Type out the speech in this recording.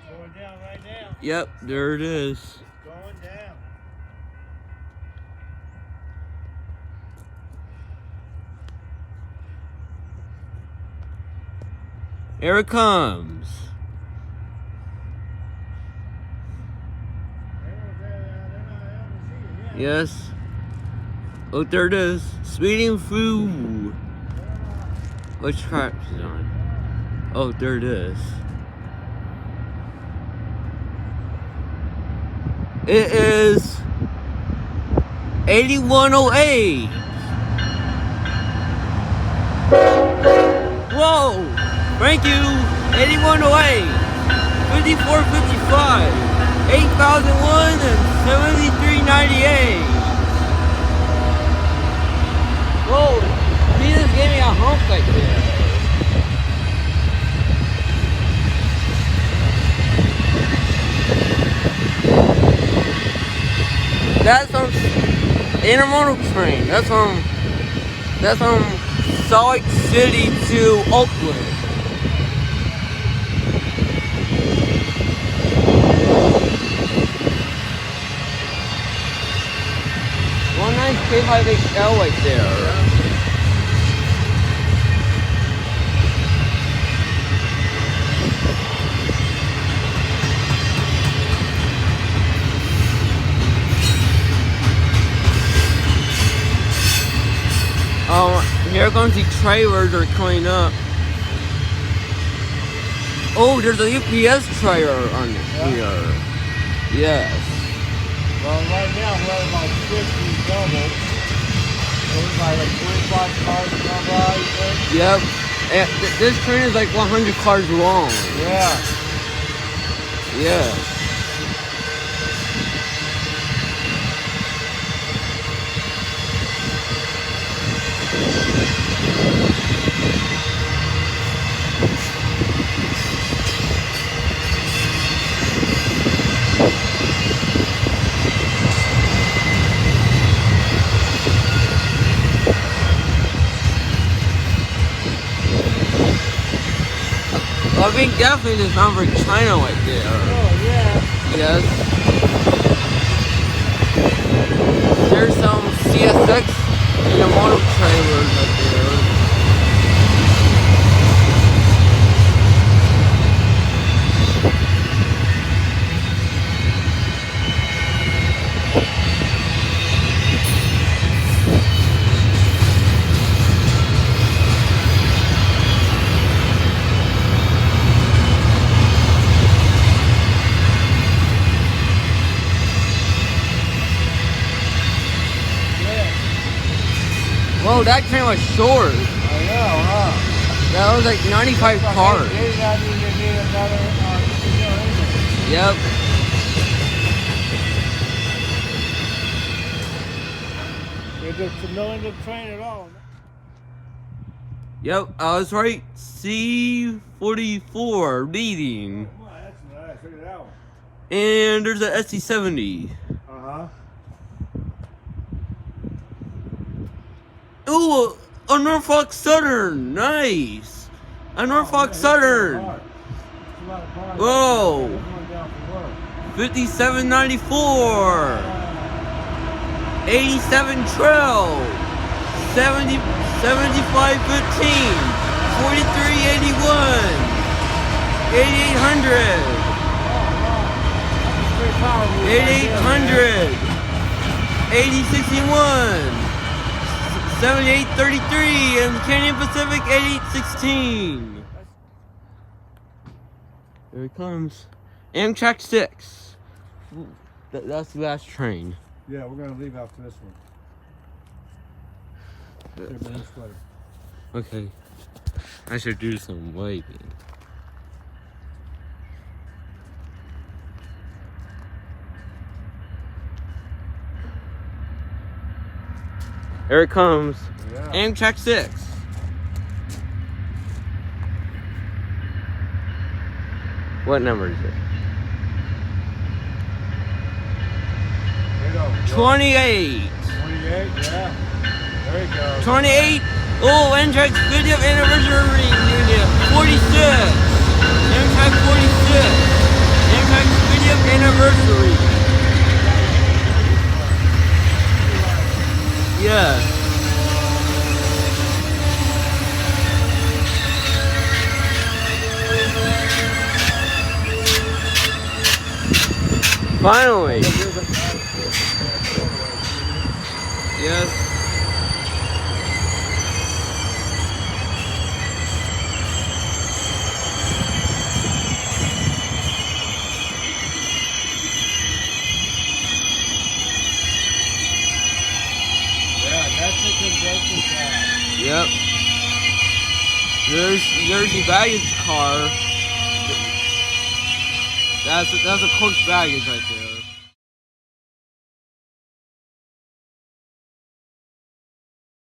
Going down right now. Yep, there it is. It's going down. Here it comes. Yes. Oh, there it is. Speeding through. Which track is it on? Oh, there it is. It is 8108. Whoa! Thank you. 8108. 5455. 8001 and 7398. Whoa! He just gave me a hump right there. That's on intermodal train. That's from Salt Lake City to Oakland. One nice K5XL right there. Here comes the trailers are coming up. Oh, there's a UPS trailer on here. Yes. Well, right now we're at about 50 double. So it's like 25 cars come by, you think? Yep. And this train is like 100 cars long. Yeah. Yeah. I think definitely this number China right there. Oh, yeah. Yes. There's some CSX intermodal trailers right there. Whoa, that train was short. I know, huh? That was like 95 cars. Maybe not even need another, engine. It's no engine train at all. Yep, I was right. C44 leading. Oh, that's nice. Look at that one. And there's a SC70. Uh-huh. Ooh, a Norfolk Southern. Nice. A Norfolk Southern. Whoa. 5794. 8712. 70, 7515. 4381. 8800. 8800. 8061. 7833 and Canadian Pacific 8816. Here it comes. Amtrak 6. That's the last train. Yeah, we're going to leave after this one. Okay. I should do some waving. Here it comes. Yeah. Amtrak 6. What number is it? 28. 28, yeah. There you go. 28. Oh, Amtrak's 50th anniversary reunion. 46. Amtrak 46. Finally. Yes. Yeah, that's the convention car. Yep. There's the baggage car. That's a coach baggage right there.